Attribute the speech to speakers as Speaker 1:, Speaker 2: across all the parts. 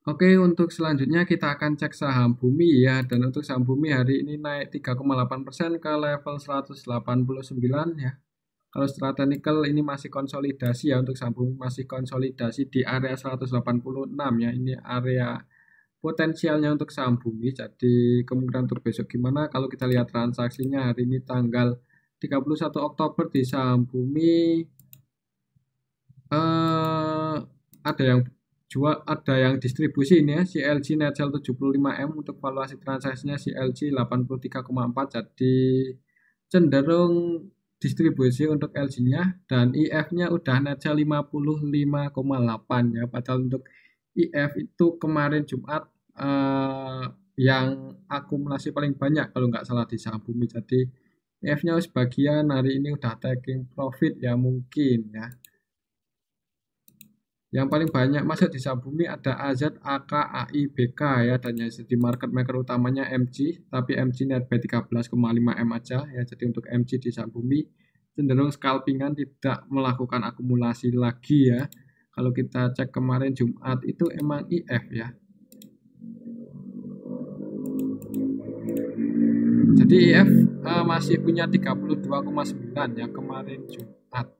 Speaker 1: Oke, untuk selanjutnya kita akan cek saham Bumi ya. Dan untuk saham Bumi hari ini naik 3,8% ke level 189 ya. Kalau secara teknikal ini masih konsolidasi ya, untuk saham Bumi masih konsolidasi di area 186 ya. Ini area potensialnya untuk saham Bumi. Jadi kemungkinan untuk besok gimana? Kalau kita lihat transaksinya hari ini tanggal 31 Oktober di saham Bumi, eh ada yang jual, ada yang distribusi ini ya, CLG net sell 75M, untuk valuasi transaksinya CLG 83,4, jadi cenderung distribusi untuk LG-nya, dan IF-nya udah net sell 55,8 ya. Padahal untuk IF itu kemarin Jumat yang akumulasi paling banyak kalau nggak salah di saham Bumi. Jadi IF-nya sebagian hari ini udah taking profit ya mungkin ya. Yang paling banyak masuk di saham Bumi ada AZ, AK, AI, BK ya, dan yang di market maker utamanya MG, tapi MG net by 13,5 M aja ya. Jadi untuk MG di saham Bumi cenderung scalpingan, tidak melakukan akumulasi lagi ya. Kalau kita cek kemarin Jumat itu emang IF ya. Jadi IF masih punya 32,9 ya kemarin Jumat.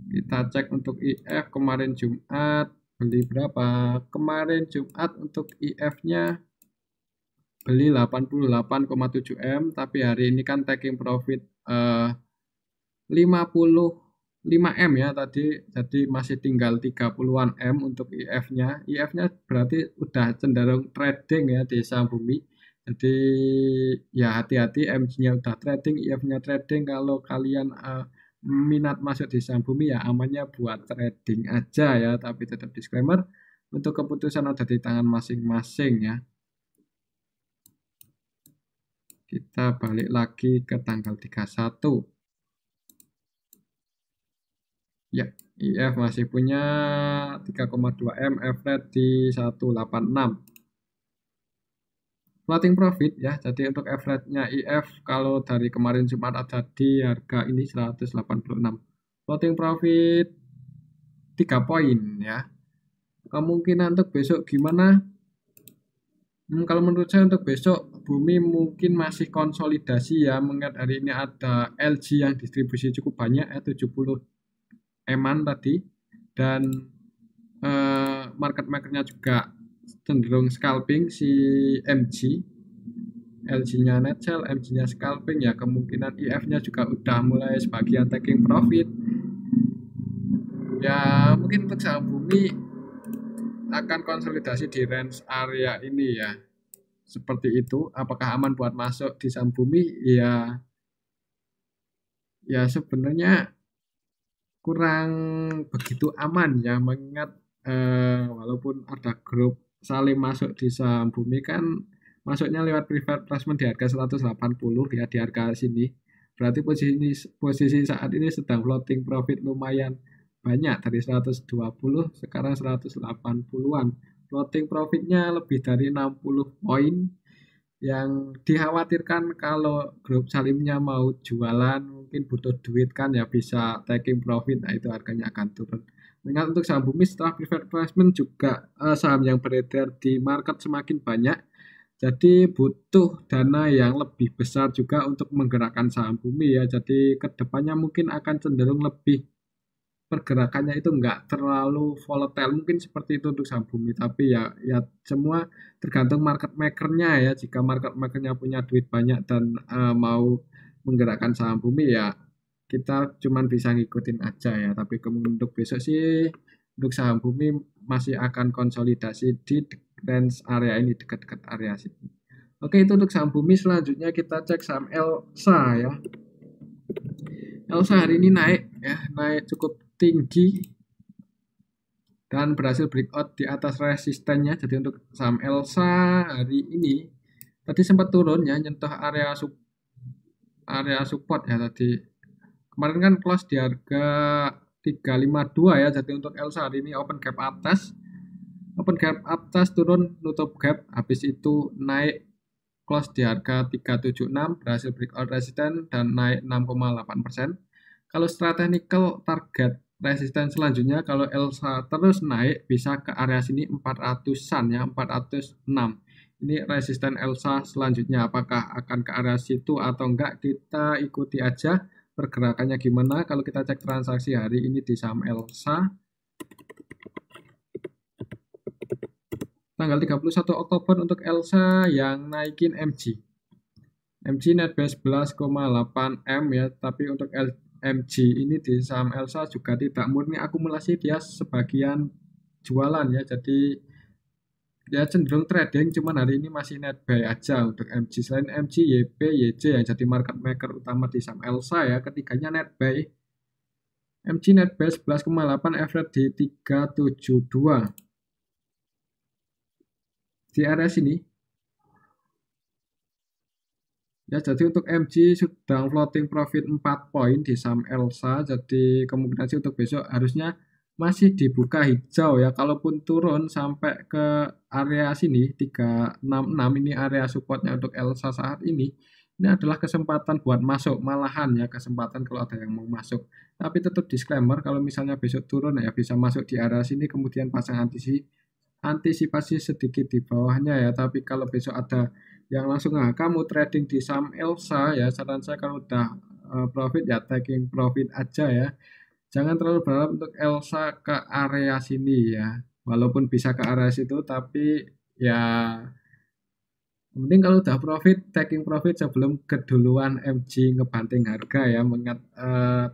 Speaker 1: Kita cek untuk IF kemarin Jumat beli berapa? Kemarin Jumat untuk IF-nya beli 88,7 M, tapi hari ini kan taking profit 55 M ya tadi. Jadi masih tinggal 30-an M untuk IF-nya. IF-nya berarti udah cenderung trading ya di saham Bumi. Jadi ya hati-hati, MG-nya udah trading, IF-nya trading. Kalau kalian minat masuk di saham Bumi ya amannya buat trading aja ya, tapi tetap disclaimer, untuk keputusan ada di tangan masing-masing ya. Kita balik lagi ke tanggal 31. Ya, IF masih punya 3,2 M, F-rate di 186. Floating profit ya, jadi untuk F-rate-nya IF kalau dari kemarin Jumat ada di harga ini 186. Floating profit 3 poin ya. Kemungkinan untuk besok gimana? Kalau menurut saya untuk besok Bumi mungkin masih konsolidasi ya, mengingat hari ini ada LG yang distribusi cukup banyak ya, 70 eman tadi, dan market makernya juga cenderung scalping si MG, LG-nya net sell, MG-nya scalping ya, kemungkinan IF-nya juga udah mulai sebagian taking profit ya. Mungkin untuk saham Bumi akan konsolidasi di range area ini ya, seperti itu. Apakah aman buat masuk di saham Bumi? Ya sebenarnya kurang begitu aman ya, mengingat walaupun ada grup saling masuk di saham Bumi kan masuknya lewat private placement di harga 180 ya, di harga sini. Berarti posisi saat ini sedang floating profit lumayan banyak, dari 120 sekarang 180-an. Floating profitnya lebih dari 60 poin, yang dikhawatirkan kalau grup Salimnya mau jualan mungkin butuh duit kan ya, bisa taking profit, nah itu harganya akan turun. Mengingat untuk saham Bumi setelah private placement juga saham yang beredar di market semakin banyak, jadi butuh dana yang lebih besar juga untuk menggerakkan saham Bumi ya. Jadi kedepannya mungkin akan cenderung lebih, pergerakannya itu enggak terlalu volatile, mungkin seperti itu untuk saham Bumi. Tapi ya semua tergantung market makernya ya. Jika market makernya punya duit banyak dan mau menggerakkan saham Bumi ya kita cuman bisa ngikutin aja ya. Tapi kemungkinan untuk besok sih untuk saham Bumi masih akan konsolidasi di range area ini, dekat-dekat area sini. Oke, itu untuk saham Bumi. Selanjutnya kita cek saham Elsa ya. Elsa hari ini naik ya, naik cukup tinggi dan berhasil breakout di atas resistennya. Jadi untuk saham Elsa hari ini tadi sempat turun ya, nyentuh area support ya tadi. Kemarin kan close di harga 352 ya. Jadi untuk Elsa hari ini open gap atas turun, nutup gap, habis itu naik close di harga 376, berhasil breakout resisten dan naik 6,8%. Kalau secara technical target resisten selanjutnya kalau Elsa terus naik bisa ke area sini 400-an ya, 406. Ini resisten Elsa selanjutnya apakah akan ke area situ atau enggak, kita ikuti aja pergerakannya gimana. Kalau kita cek transaksi hari ini di saham Elsa tanggal 31 Oktober untuk Elsa yang naikin MG net base 11,8 M ya, tapi untuk MG ini di saham Elsa juga tidak murni akumulasi, dia sebagian jualan ya, jadi dia cenderung trading, cuman hari ini masih net buy aja untuk MG. Selain MG, YP, YJ yang jadi market maker utama di saham Elsa ya, ketiganya net buy. MG net buy 11,8, average di 372. Di area sini ya, jadi untuk MG sedang floating profit 4 poin di saham Elsa, jadi kemungkinan sih untuk besok harusnya masih dibuka hijau ya. Kalaupun turun sampai ke area sini 366, ini area supportnya untuk Elsa saat ini adalah kesempatan buat masuk, malahan ya kesempatan kalau ada yang mau masuk. Tapi tetap disclaimer, kalau misalnya besok turun ya bisa masuk di area sini kemudian pasang antisipasi sedikit di bawahnya ya. Tapi kalau besok ada yang langsung kamu trading di saham Elsa ya, saran saya kalau udah profit ya taking profit aja ya. Jangan terlalu berharap untuk Elsa ke area sini ya. Walaupun bisa ke area situ, tapi ya mending kalau udah profit, taking profit sebelum keduluan MG ngebanting harga ya. Mengingat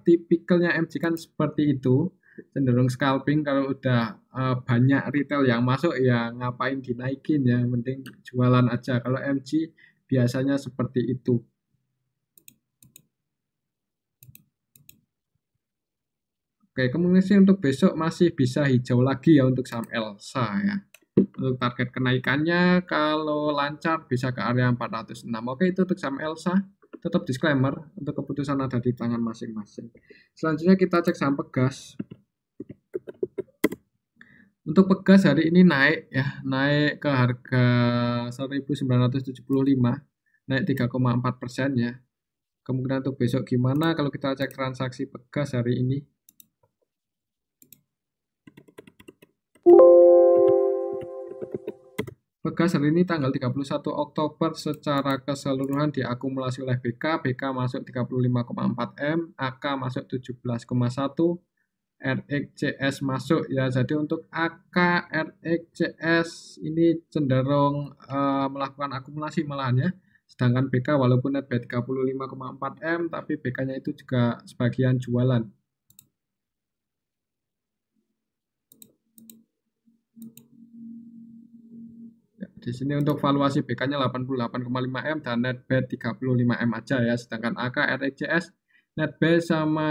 Speaker 1: tipikalnya MG kan seperti itu, cenderung scalping. Kalau udah banyak retail yang masuk ya ngapain dinaikin ya, mending jualan aja. Kalau MG biasanya seperti itu. Oke, kemungkinan sih untuk besok masih bisa hijau lagi ya untuk saham Elsa ya. Untuk target kenaikannya kalau lancar bisa ke area 406. Oke, itu untuk saham Elsa. Tetap disclaimer, untuk keputusan ada di tangan masing-masing. Selanjutnya kita cek saham Pegas. Untuk Pegas hari ini naik ya, naik ke harga 1975, naik 3,4% ya. Kemungkinan untuk besok gimana kalau kita cek transaksi Pegas hari ini? Pegas hari ini tanggal 31 Oktober secara keseluruhan diakumulasi oleh BK masuk 35,4 M, AK masuk 17,1, RXCS masuk ya. Jadi untuk AK RXCS ini cenderung melakukan akumulasi malahan ya. Sedangkan BK walaupun net buy 35,4 M, tapi BK-nya itu juga sebagian jualan. Di sini untuk valuasi BK-nya 88,5 M dan net buy 35 M aja ya. Sedangkan AK RXCS net buy sama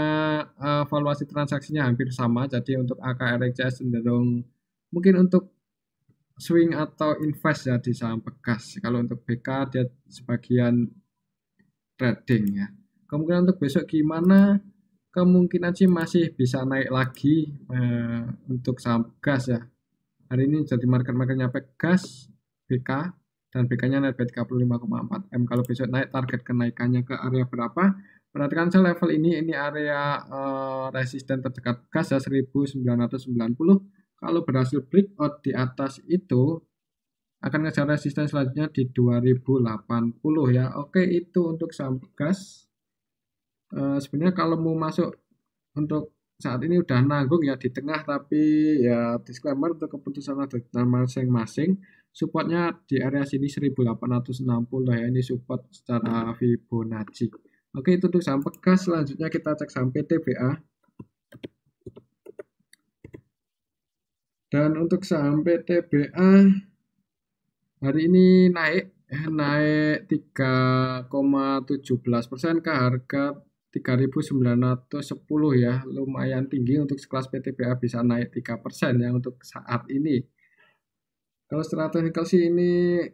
Speaker 1: valuasi transaksinya hampir sama. Jadi untuk AK RXCS cenderung mungkin untuk swing atau invest ya di saham Pegas. Kalau untuk BK dia sebagian trading ya. Kemungkinan untuk besok gimana? Kemungkinan sih masih bisa naik lagi untuk saham Pegas ya. Hari ini jadi market-marketnya Pegas, BK, dan BK-nya net buy 35,4 M. Kalau besok naik, target kenaikannya ke area berapa? Perhatikan saya level ini area resisten terdekat gas ya 1990. Kalau berhasil breakout di atas itu akan ngejar resisten selanjutnya di 2080 ya. Oke, itu untuk saham gas. Sebenarnya kalau mau masuk untuk saat ini udah nanggung ya di tengah, tapi ya disclaimer untuk keputusan ada masing-masing. Supportnya di area sini 1860 ya, ini support secara Fibonacci. Oke, itu untuk saham Pegas. Selanjutnya kita cek saham PTBA. Dan untuk saham PTBA hari ini naik 3,17% ke harga 3.910 ya, lumayan tinggi untuk sekelas PTBA bisa naik 3% ya untuk saat ini. Kalau secara teknikal sih ini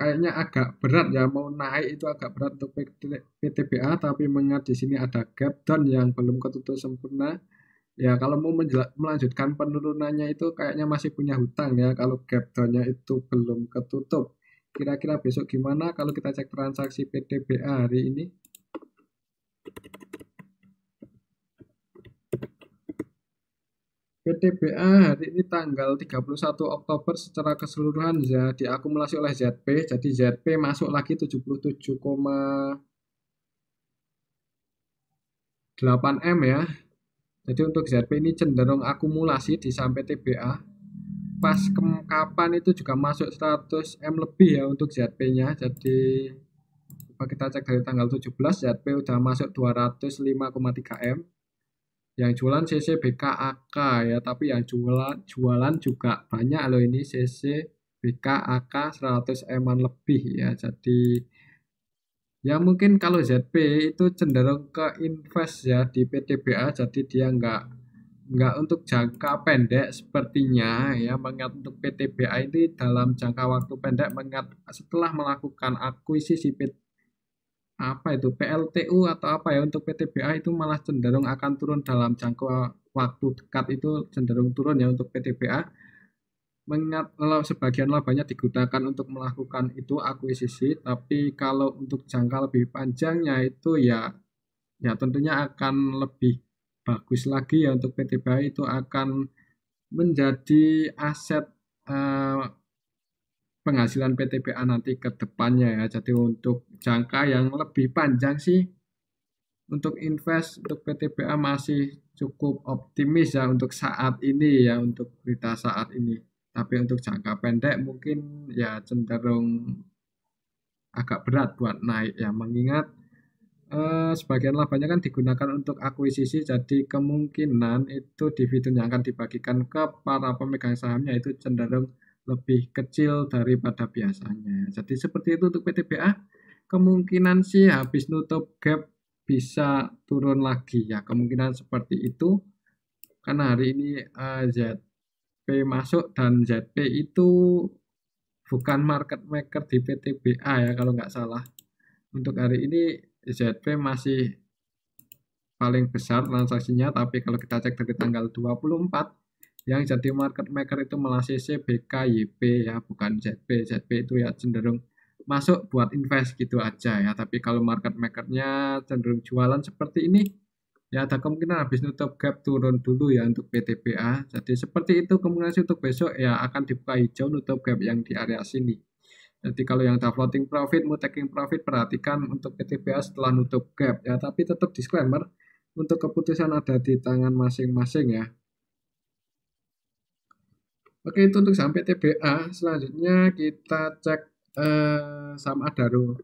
Speaker 1: kayaknya agak berat ya, mau naik itu agak berat untuk PTBA, tapi mengingat di sini ada gap down yang belum ketutup sempurna. Ya kalau mau melanjutkan penurunannya itu kayaknya masih punya hutang ya kalau gap down-nya itu belum ketutup. Kira-kira besok gimana kalau kita cek transaksi PTBA hari ini? PTBA hari ini tanggal 31 Oktober secara keseluruhan ya diakumulasi oleh ZP. Jadi ZP masuk lagi 77,8 M ya. Jadi untuk ZP ini cenderung akumulasi di saham PTBA. Pas kapan itu juga masuk 100 M lebih ya untuk ZP-nya. Jadi coba kita cek dari tanggal 17 ZP udah masuk 205,3 M. Yang jualan CC BKAK ya, tapi yang jualan juga banyak loh ini CC BKAK 100 M-an lebih ya. Jadi ya mungkin kalau ZP itu cenderung ke invest ya di PTBA, jadi dia nggak untuk jangka pendek sepertinya ya, mengingat untuk PTBA ini dalam jangka waktu pendek, mengingat setelah melakukan akuisisi apa itu PLTU atau apa ya untuk PTBA itu malah cenderung akan turun dalam jangka waktu dekat, itu cenderung turun ya untuk PTBA, mengingat kalau sebagian labanya digunakan untuk melakukan itu akuisisi, tapi kalau untuk jangka lebih panjangnya itu ya tentunya akan lebih bagus lagi ya untuk PTBA, itu akan menjadi aset eh, penghasilan PTBA nanti ke depannya ya. Jadi untuk jangka yang lebih panjang sih untuk invest untuk PTBA masih cukup optimis ya untuk saat ini ya, untuk berita saat ini. Tapi untuk jangka pendek mungkin ya cenderung agak berat buat naik ya, mengingat sebagian labanya kan digunakan untuk akuisisi, jadi kemungkinan itu dividen yang akan dibagikan ke para pemegang sahamnya itu cenderung lebih kecil daripada biasanya. Jadi seperti itu untuk PTBA. Kemungkinan sih habis nutup gap bisa turun lagi ya, kemungkinan seperti itu. Karena hari ini ZP masuk dan ZP itu bukan market maker di PTBA ya kalau nggak salah. Untuk hari ini ZP masih paling besar transaksinya, tapi kalau kita cek dari tanggal 24 yang jadi market maker itu malah CC BKYP ya, bukan ZP. ZP itu ya cenderung masuk buat invest gitu aja ya, tapi kalau market makernya cenderung jualan seperti ini ya, ada kemungkinan habis nutup gap turun dulu ya untuk PTBA. Jadi seperti itu kemungkinan untuk besok ya akan dibuka hijau nutup gap yang di area sini. Jadi kalau yang ada floating profit, mau taking profit, perhatikan untuk PTBA setelah nutup gap ya. Tapi tetap disclaimer, untuk keputusan ada di tangan masing-masing ya. Oke, itu untuk saham PTBA. Selanjutnya kita cek saham Adaro.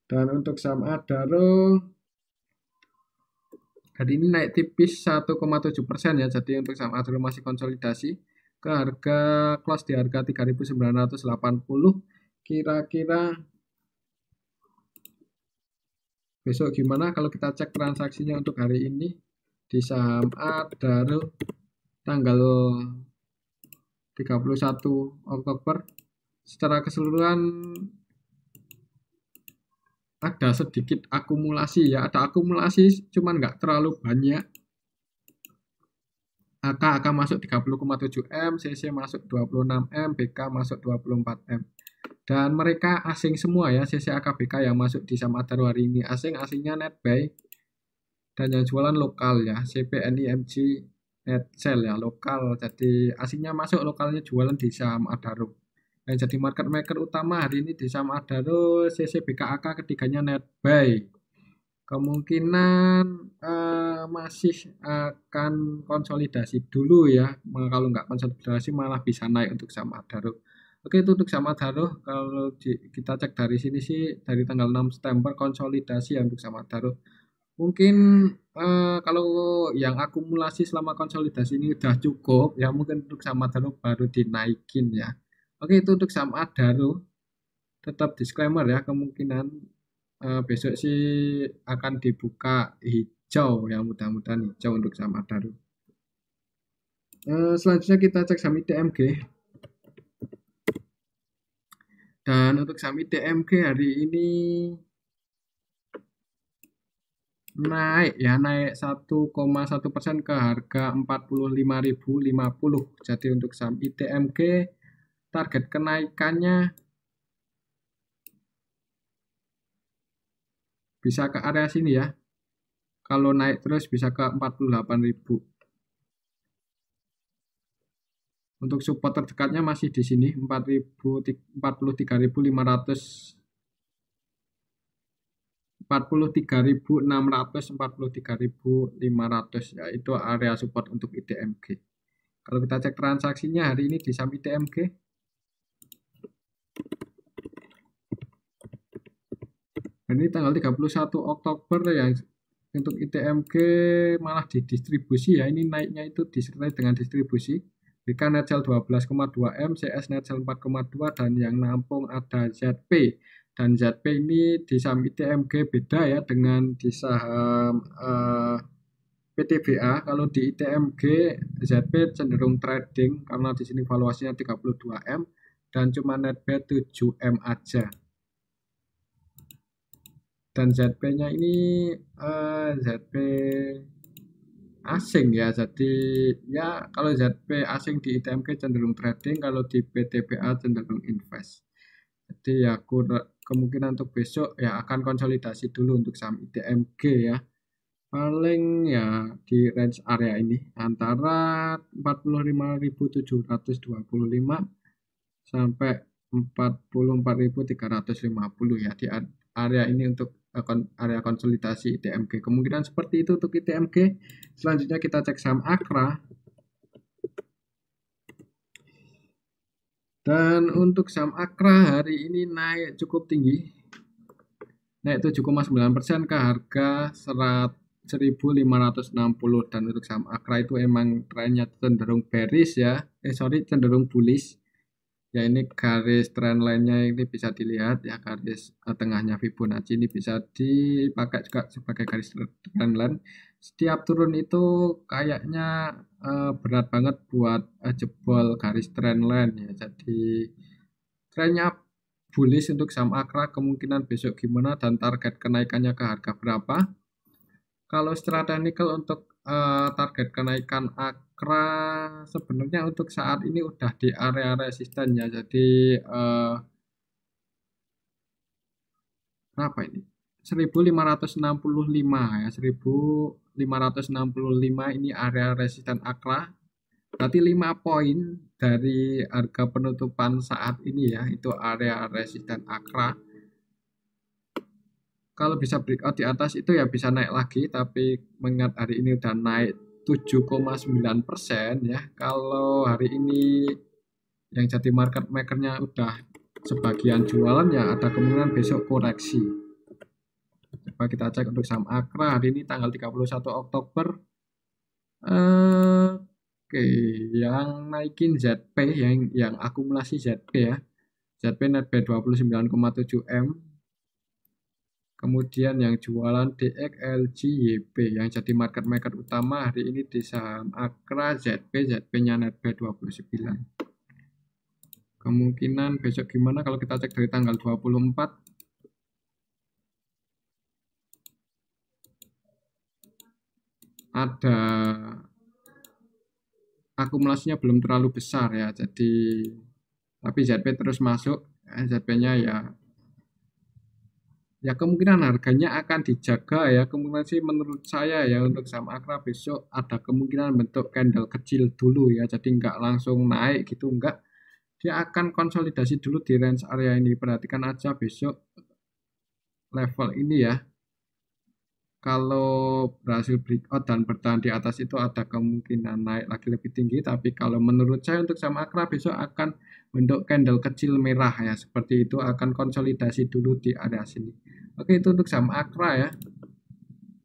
Speaker 1: Dan untuk saham Adaro hari ini naik tipis 1,7% ya. Jadi untuk saham Adaro masih konsolidasi ke harga close di harga 3.980. Kira-kira besok gimana kalau kita cek transaksinya untuk hari ini di saham Adaro tanggal 31 Oktober. Secara keseluruhan ada sedikit akumulasi ya, ada akumulasi cuman nggak terlalu banyak. AK masuk 30,7 M, CC masuk 26 M, BK masuk 24 M. Dan mereka asing semua ya, CC AK BK yang masuk di saham Adaro hari ini asingnya Netbuy, dan yang jualan lokal ya, CPNIMG Netsel ya, lokal. Jadi asingnya masuk, lokalnya jualan di saham Adaro. Yang jadi market maker utama hari ini di saham Adaro CCBKAK, ketiganya Netbuy. Kemungkinan masih akan konsolidasi dulu ya. Kalau nggak konsolidasi malah bisa naik untuk saham Adaro. Oke, itu untuk saham Adaro. Kalau kita cek dari sini sih dari tanggal 6 September konsolidasi ya untuk saham Adaro. Mungkin kalau yang akumulasi selama konsolidasi ini udah cukup ya, mungkin untuk saham Adaro baru dinaikin ya. Oke, itu untuk saham Adaro. Tetap disclaimer ya, kemungkinan besok sih akan dibuka hijau ya, mudah-mudahan hijau untuk saham Adaro. Selanjutnya kita cek saham ITMG. Dan untuk saham ITMG hari ini naik ya, naik 1,1% ke harga 45.050. Jadi untuk saham ITMG target kenaikannya bisa ke area sini ya, Kalau naik terus bisa ke 48.000. Untuk support terdekatnya masih di sini 43.600, 43.500 ya, itu area support untuk ITMG. Kalau kita cek transaksinya hari ini di saham ITMG, ini tanggal 31 Oktober ya, untuk ITMG malah didistribusi ya, ini naiknya itu disertai dengan distribusi. BK net sell 12,2 M, CS net sell 4,2, dan yang nampung ada ZP. Dan ZP ini di saham ITMG beda ya dengan di saham PTBA. Kalau di ITMG ZP cenderung trading karena di sini valuasinya 32 M dan cuma net bet 7 M aja. Dan ZP-nya ini ZP asing ya, jadi ya kalau ZP asing di ITMG cenderung trading, kalau di PTBA cenderung invest. Jadi ya kemungkinan untuk besok ya akan konsolidasi dulu untuk saham ITMG ya, paling ya di range area ini antara 45.725 sampai 44.350 ya, di area ini untuk area konsolidasi ITMG. Kemungkinan seperti itu untuk ITMG. Selanjutnya kita cek saham Akra. Dan untuk saham Akra hari ini naik cukup tinggi, naik 7,9% ke harga 1.560. Dan untuk saham Akra itu emang trennya cenderung bearish ya, cenderung bullish. Ya, ini garis trend line-nya ini bisa dilihat ya, garis tengahnya Fibonacci ini bisa dipakai juga sebagai garis trend line. Setiap turun itu kayaknya berat banget buat jebol garis trend line ya. Jadi trennya bullish untuk saham Akra, kemungkinan besok gimana dan target kenaikannya ke harga berapa. Kalau secara teknikal untuk target kenaikan Akra sebenarnya untuk saat ini udah di area resisten ya. Jadi berapa ini? 1.565 ya, 1.565 ini area resisten Akra. Berarti 5 poin dari harga penutupan saat ini ya, itu area resisten Akra. Kalau bisa breakout di atas itu ya bisa naik lagi, tapi mengingat hari ini udah naik 7,9% ya. Kalau hari ini yang jadi market makernya udah sebagian jualan ya, ada kemungkinan besok koreksi. Coba kita cek untuk saham Akra hari ini tanggal 31 Oktober. Oke, yang naikin ZP, yang akumulasi ZP ya. ZP net B 29,7 M. Kemudian yang jualan DXLG YP, yang jadi market maker utama hari ini di saham Akra ZP, ZP-nya net B 29. Kemungkinan besok gimana kalau kita cek dari tanggal 24. Ada akumulasinya belum terlalu besar ya, jadi tapi ZP terus masuk, ZP-nya ya kemungkinan harganya akan dijaga ya. Kemungkinan sih menurut saya ya untuk saham Akra besok ada kemungkinan bentuk candle kecil dulu ya, jadi nggak langsung naik gitu, enggak, dia akan konsolidasi dulu di range area ini. Perhatikan aja besok level ini ya, kalau berhasil breakout dan bertahan di atas itu ada kemungkinan naik lagi lebih tinggi. Tapi kalau menurut saya untuk saham Akra besok akan bentuk candle kecil merah ya, seperti itu, akan konsolidasi dulu di area sini. Oke, itu untuk saham Akra ya.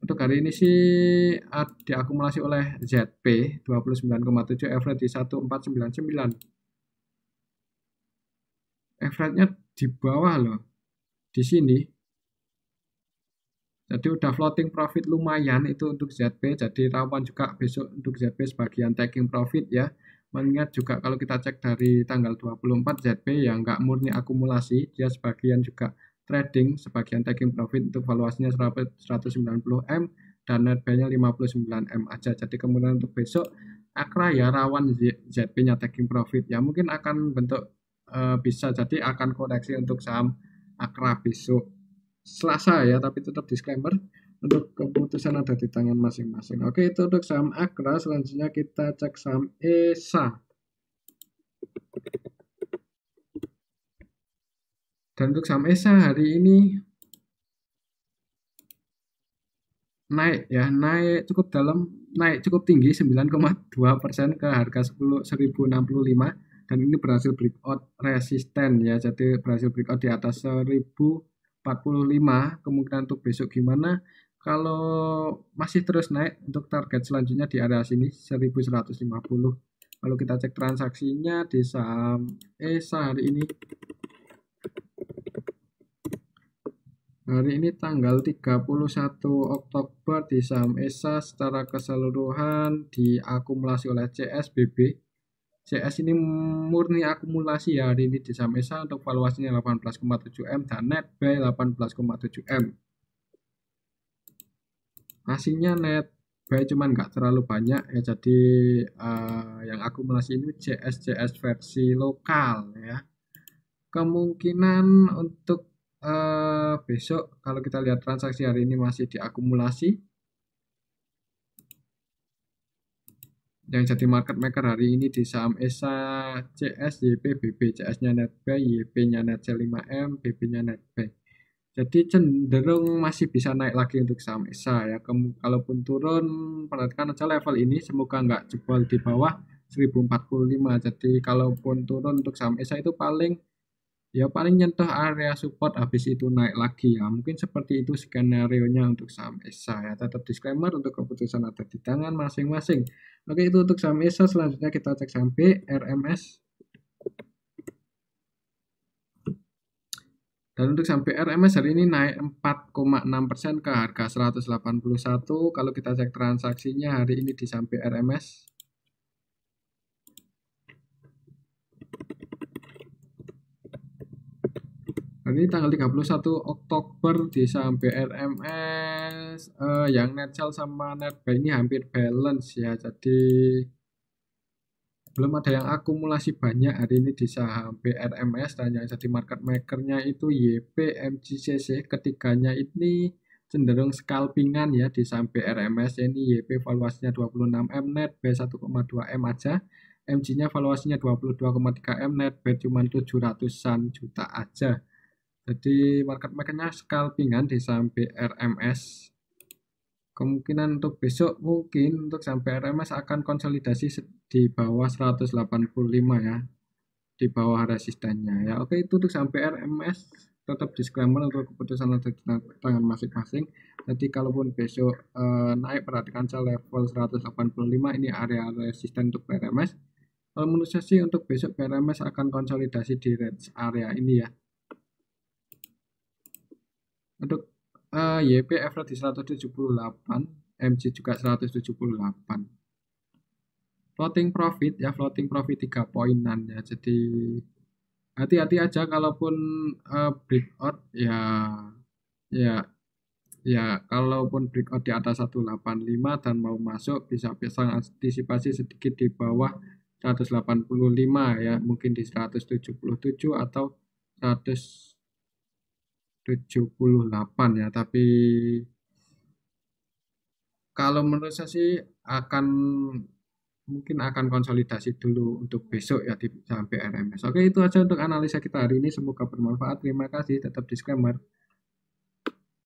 Speaker 1: Untuk hari ini sih diakumulasi oleh ZP 29,7, average di 1499. Average-nya di bawah loh, di sini. Jadi udah floating profit lumayan itu untuk ZP, jadi rawan juga besok untuk ZP sebagian taking profit ya. Mengingat juga kalau kita cek dari tanggal 24 ZP yang nggak murni akumulasi, dia sebagian juga trading, sebagian taking profit, untuk valuasinya 190 M dan net buy-nya 59 M aja. Jadi kemudian untuk besok Akra ya rawan ZP-nya taking profit ya, mungkin akan bentuk bisa jadi akan koreksi untuk saham Akra besok Selasa ya, tapi tetap disclaimer Untuk keputusan ada di tangan masing-masing. Oke, itu untuk saham Agra. Selanjutnya kita cek saham ESA. Dan untuk saham ESA hari ini naik ya, naik cukup dalam, naik cukup tinggi 9,2% ke harga 1065, dan ini berhasil breakout resisten ya. Jadi berhasil breakout di atas 1045. Kemungkinan untuk besok gimana? Kalau masih terus naik, untuk target selanjutnya di area sini 1150. Kalau kita cek transaksinya di saham ESA hari ini, hari ini tanggal 31 Oktober di saham ESA secara keseluruhan diakumulasi oleh CSBB. CS ini murni akumulasi ya hari ini di saham ESA, untuk valuasinya 18,7 M dan net buy 18,7 M. Hasilnya net buy cuman nggak terlalu banyak ya, jadi yang akumulasi ini CS versi lokal ya. Kemungkinan untuk besok kalau kita lihat transaksi hari ini masih diakumulasi. Yang jadi market maker hari ini di saham ESA, CS, YP, BB. CS-nya net buy, YP-nya net sell 5M, BB-nya net buy. Jadi cenderung masih bisa naik lagi untuk saham ESA ya. Kalaupun turun, perhatikan aja level ini, semoga nggak jebol di bawah 1045. Jadi kalaupun turun untuk saham ESA itu paling nyentuh area support, habis itu naik lagi ya. Mungkin seperti itu skenario-nya untuk saham ESA ya. Tetap disclaimer, untuk keputusan ada di tangan masing-masing. Oke, itu untuk saham ESA. Selanjutnya kita cek saham BRMS. Dan untuk saham BRMS hari ini naik 4,6% ke harga 181. Kalau kita cek transaksinya hari ini di saham BRMS, hari ini tanggal 31 Oktober di saham BRMS, yang net sell sama net buy ini hampir balance ya. Jadi belum ada yang akumulasi banyak hari ini di saham BRMS, dan yang jadi market makernya itu YP, MGCC. Ketiganya ini cenderung scalpingan ya di saham BRMS. Ini YP valuasinya 26M, net buy 1,2M aja. MG-nya valuasinya 22,3M, net buy cuma 700-an juta aja. Jadi market makernya scalpingan di saham BRMS. Kemungkinan untuk besok mungkin untuk sampai RMS akan konsolidasi di bawah 185 ya, di bawah resistennya ya. Oke, itu untuk sampai RMS. Tetap disclaimer, untuk keputusan ada di tangan masing-masing. Jadi kalaupun besok naik, perhatikan saya level 185 ini area resisten untuk RMS. Kalau menurut saya sih untuk besok RMS akan konsolidasi di range area ini ya. Untuk YP average di 178, MG juga 178. Floating profit ya, floating profit 3 poinan ya. Jadi hati-hati aja kalaupun breakout ya, ya ya kalaupun breakout di atas 185 dan mau masuk, bisa antisipasi sedikit di bawah 185 ya, mungkin di 177 atau 178 ya. Tapi kalau menurut saya sih mungkin akan konsolidasi dulu untuk besok ya di saham BRMS. Oke, itu aja untuk analisa kita hari ini. Semoga bermanfaat. Terima kasih. Tetap disclaimer.